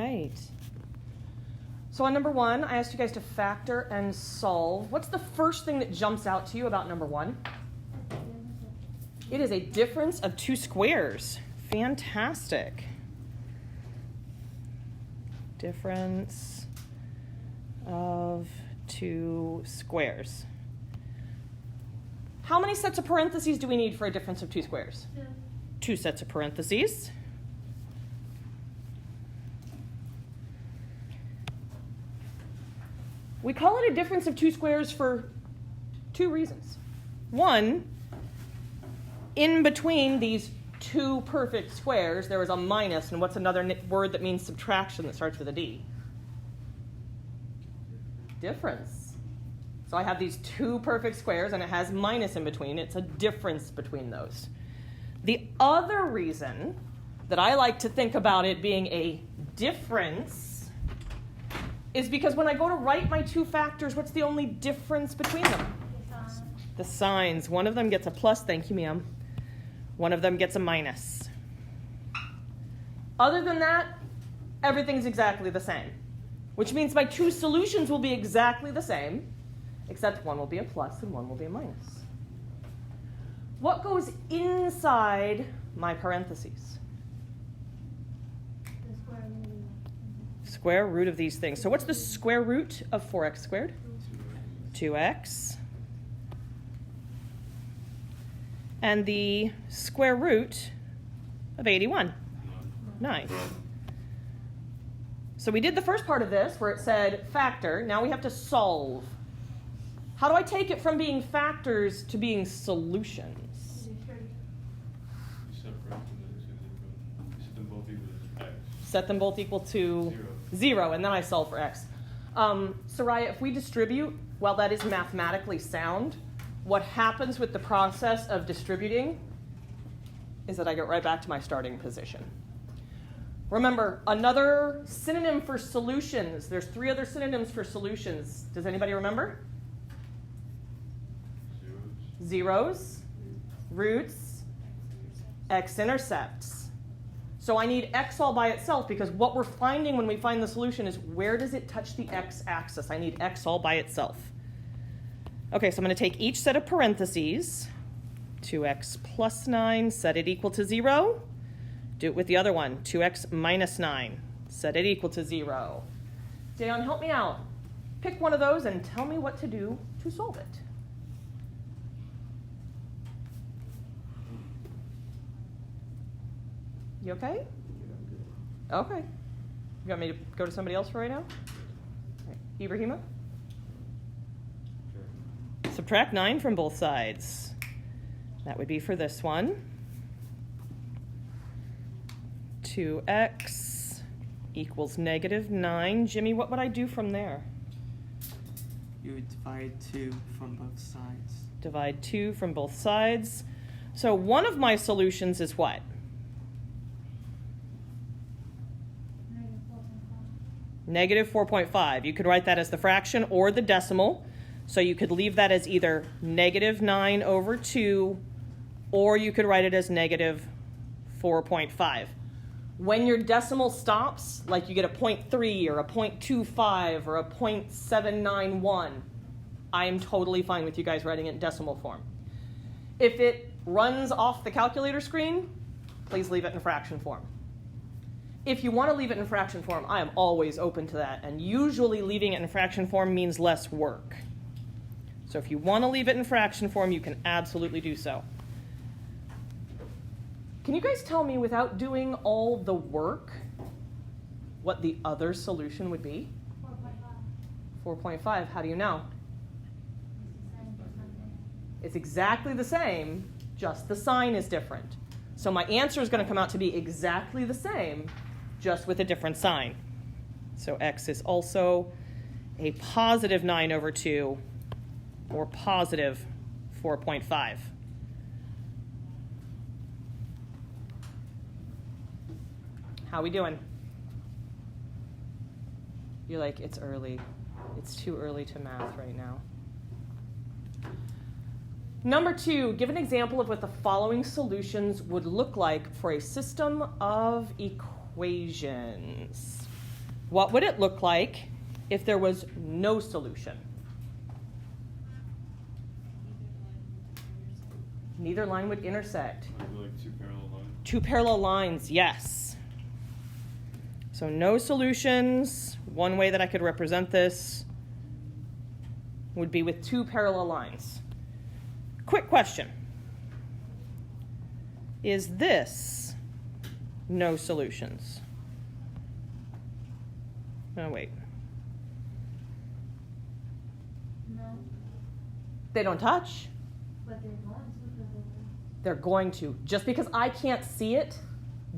right. So on number 1, I asked you guys to factor and solve. What's the first thing that jumps out to you about number 1? It is a difference of 2 squares. Fantastic. Difference of 2 squares. How many sets of parentheses do we need for a difference of 2 squares? 2 sets of parentheses. We call it a difference of 2 squares for 2 reasons. One, in between these 2 perfect squares, there is a minus, and what's another word that means subtraction that starts with a D? Difference. So I have these 2 perfect squares, and it has minus in between. It's a difference between those. The other reason that I like to think about it being a difference is because when I go to write my 2 factors, what's the only difference between them? The signs. One of them gets a plus, thank you, ma'am. One of them gets a minus. Other than that, everything's exactly the same, which means my 2 solutions will be exactly the same, except one will be a plus and one will be a minus. What goes inside my parentheses? Square root of these things. So what's the square root of 4x squared? 2x. And the square root of 81? 9. So we did the first part of this where it said factor. Now we have to solve. How do I take it from being factors to being solutions? Set them both equal to 0, and then I solve for x. Soraya, if we distribute, while that is mathematically sound, what happens with the process of distributing is that I get right back to my starting position. Remember, another synonym for solutions, there's 3 other synonyms for solutions. Does anybody remember? Zeros, roots, x-intercepts. So I need x all by itself because what we're finding when we find the solution is where does it touch the x-axis? I need x all by itself. Okay, so I'm going to take each set of parentheses, 2x plus 9, set it equal to 0. Do it with the other one, 2x minus 9, set it equal to 0. Dayon, help me out. Pick one of those and tell me what to do to solve it. You okay? Okay. You want me to go to somebody else for right now? Right. Ibrahima? Sure. Subtract 9 from both sides. That would be for this one. 2x equals negative 9. Jimmy, what would I do from there? You would divide 2 from both sides. Divide 2 from both sides. So one of my solutions is what? Negative 4.5. You could write that as the fraction or the decimal. So you could leave that as either negative 9 over 2, or you could write it as negative 4.5. When your decimal stops, like you get a 0.3 or a 0.25 or a 0.791, I am totally fine with you guys writing it in decimal form. If it runs off the calculator screen, please leave it in fraction form. If you want to leave it in fraction form, I am always open to that. And usually leaving it in fraction form means less work. So if you want to leave it in fraction form, you can absolutely do so. Can you guys tell me, without doing all the work, what the other solution would be? 4.5. 4.5. How do you know? It's exactly the same, just the sign is different. So my answer is going to come out to be exactly the same, just with a different sign. So x is also a positive 9 over 2, or positive 4.5. How we doing? You're like, it's early. It's too early to math right now. Number 2, give an example of what the following solutions would look like for a system of equations. What would it look like if there was no solution? Neither line would intersect. Like two parallel lines. Two parallel lines, yes. So no solutions. One way that I could represent this would be with two parallel lines. Quick question. Is this no solutions? Oh, wait. No, They don't touch. but they're going to because of They're going to. Just because I can't see it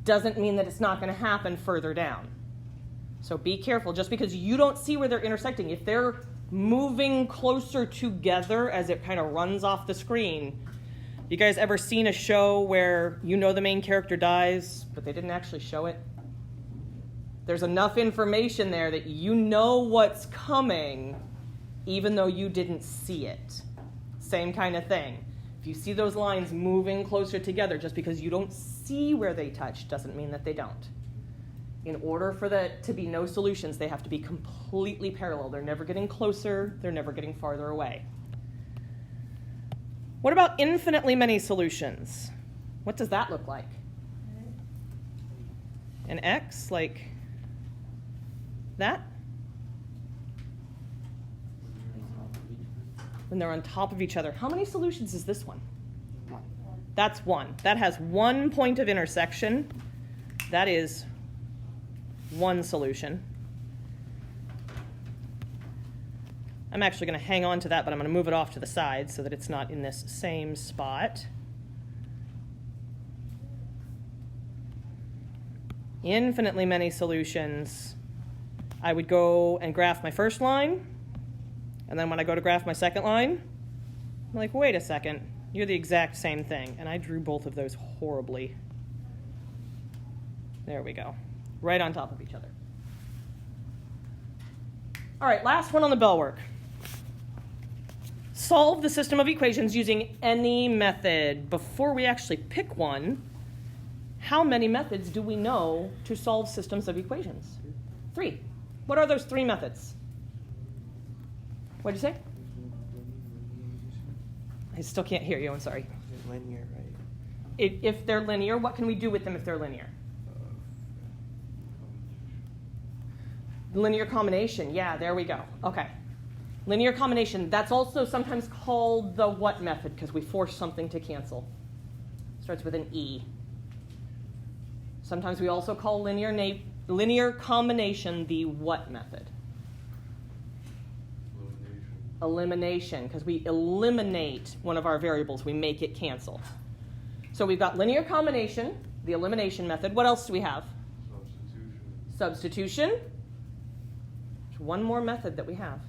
doesn't mean that it's not going to happen further down. So be careful. Just because you don't see where they're intersecting, if they're moving closer together as it kind of runs off the screen, you guys ever seen a show where you know the main character dies, but they didn't actually show it? There's enough information there that you know what's coming, even though you didn't see it. Same kind of thing. If you see those lines moving closer together, just because you don't see where they touch doesn't mean that they don't. In order for that to be no solutions, they have to be completely parallel. They're never getting closer, they're never getting farther away. What about infinitely many solutions? What does that look like? An X, like that? When they're on top of each other. How many solutions is this one? That's one. That has one point of intersection. That is one solution. I'm actually going to hang on to that, but I'm going to move it off to the side so that it's not in this same spot. Infinitely many solutions. I would go and graph my first line, and then when I go to graph my second line, I'm like, wait a second, you're the exact same thing. And I drew both of those horribly. There we go. Right on top of each other. All right, last one on the bell work. Solve the system of equations using any method. Before we actually pick one, how many methods do we know to solve systems of equations? 3. What are those 3 methods? What did you say? I still can't hear you, I'm sorry. Linear, right? If they're linear, what can we do with them if they're linear? Linear combination, yeah, there we go. Okay. Linear combination, that's also sometimes called the what method because we force something to cancel. Starts with an E. Sometimes we also call linear combination the what method? Elimination, because we eliminate one of our variables. We make it cancel. So we've got linear combination, the elimination method. What else do we have? Substitution. There's one more method that we have.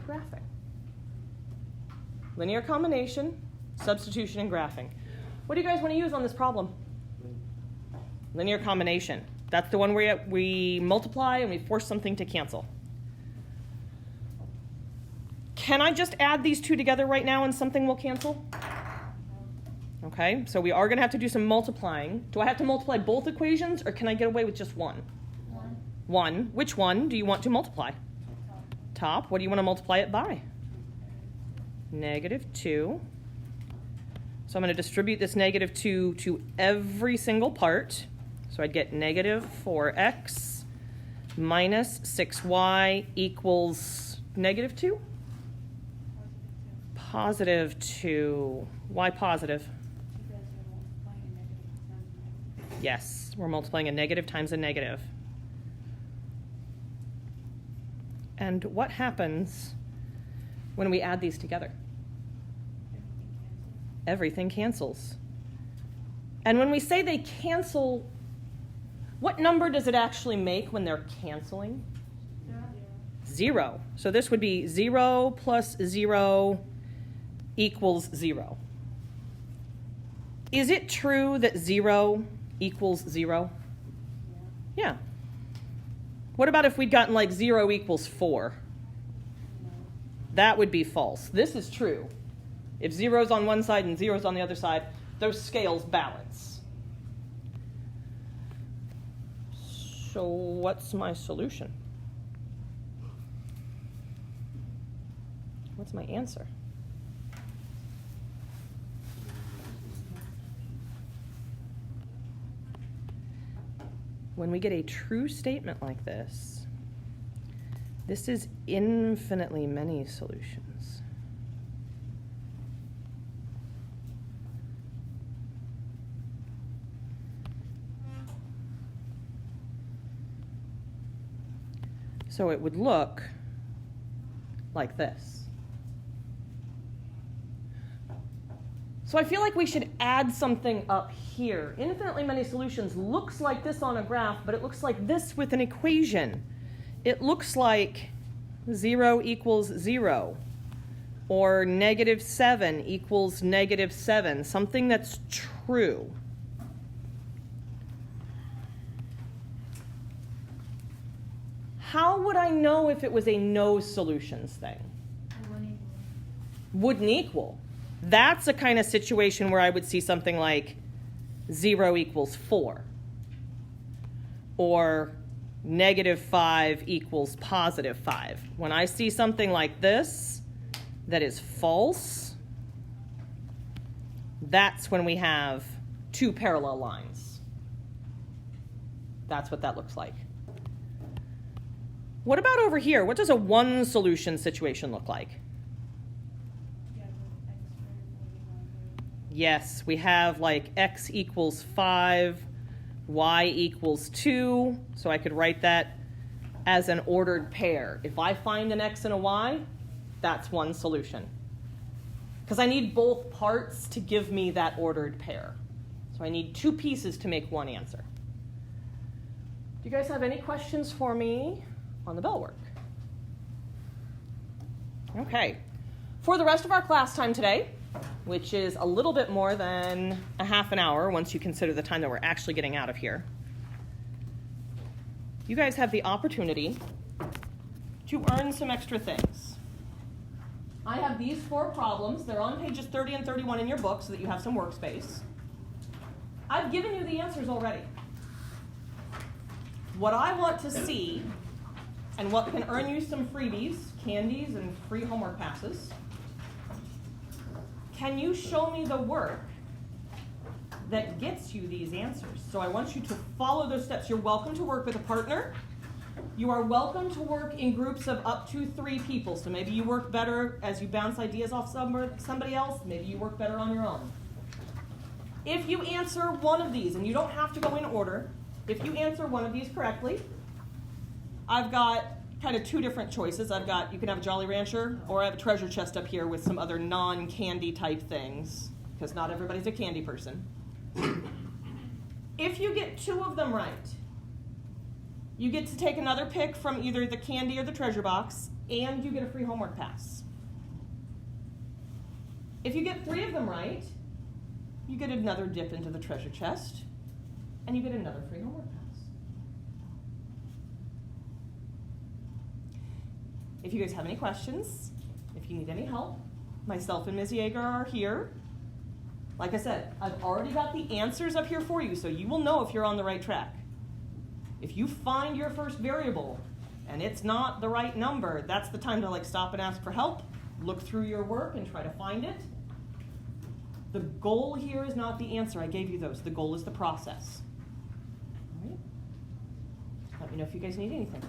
Graphing. Linear combination, substitution, and graphing. What do you guys want to use on this problem? Linear combination. That's the one where we multiply and we force something to cancel. Can I just add these two together right now and something will cancel? Okay, so we are going to have to do some multiplying. Do I have to multiply both equations or can I get away with just one? One. Which one do you want to multiply? Top. What do you want to multiply it by? -2. So I'm going to distribute this -2 to every single part. So I'd get -4x minus 6y equals -2? +2. Why positive? Yes, we're multiplying a negative times a negative. And what happens when we add these together? Everything cancels. And when we say they cancel, what number does it actually make when they're canceling? 0. So this would be 0 plus 0 equals 0. Is it true that 0 equals 0? Yeah. What about if we'd gotten like 0 equals 4? That would be false. This is true. If 0's on one side and 0's on the other side, those scales balance. So what's my solution? What's my answer? When we get a true statement like this, this is infinitely many solutions. So it would look like this. So I feel like we should add something up here. Infinitely many solutions looks like this on a graph, but it looks like this with an equation. It looks like 0 equals 0, or -7 equals -7, something that's true. How would I know if it was a no solutions thing? Wouldn't equal. That's a kind of situation where I would see something like 0 equals 4, or -5 equals +5. When I see something like this that is false, that's when we have two parallel lines. That's what that looks like. What about over here? What does a one solution situation look like? Yes, we have like x equals 5, y equals 2, so I could write that as an ordered pair. If I find an x and a y, that's one solution. Because I need both parts to give me that ordered pair. So I need two pieces to make one answer. Do you guys have any questions for me on the bell work? Okay. For the rest of our class time today, which is a little bit more than a half an hour once you consider the time that we're actually getting out of here, you guys have the opportunity to earn some extra things. I have these 4 problems. They're on pages 30 and 31 in your book so that you have some workspace. I've given you the answers already. What I want to see, and what can earn you some freebies, candies, and free homework passes, can you show me the work that gets you these answers? So I want you to follow those steps. You're welcome to work with a partner. You are welcome to work in groups of up to 3 people. So maybe you work better as you bounce ideas off somebody else. Maybe you work better on your own. If you answer one of these, and you don't have to go in order, if you answer one of these correctly, I've got kind of 2 different choices. You can have a Jolly Rancher, or I have a treasure chest up here with some other non-candy type things, because not everybody's a candy person. If you get 2 of them right, you get to take another pick from either the candy or the treasure box, and you get a free homework pass. If you get 3 of them right, you get another dip into the treasure chest, and you get another free homework pass. If you guys have any questions, if you need any help, myself and Ms. Yeager are here. Like I said, I've already got the answers up here for you, so you will know if you're on the right track. If you find your first variable and it's not the right number, that's the time to stop and ask for help, look through your work and try to find it. The goal here is not the answer. I gave you those. The goal is the process. All right? Let me know if you guys need anything.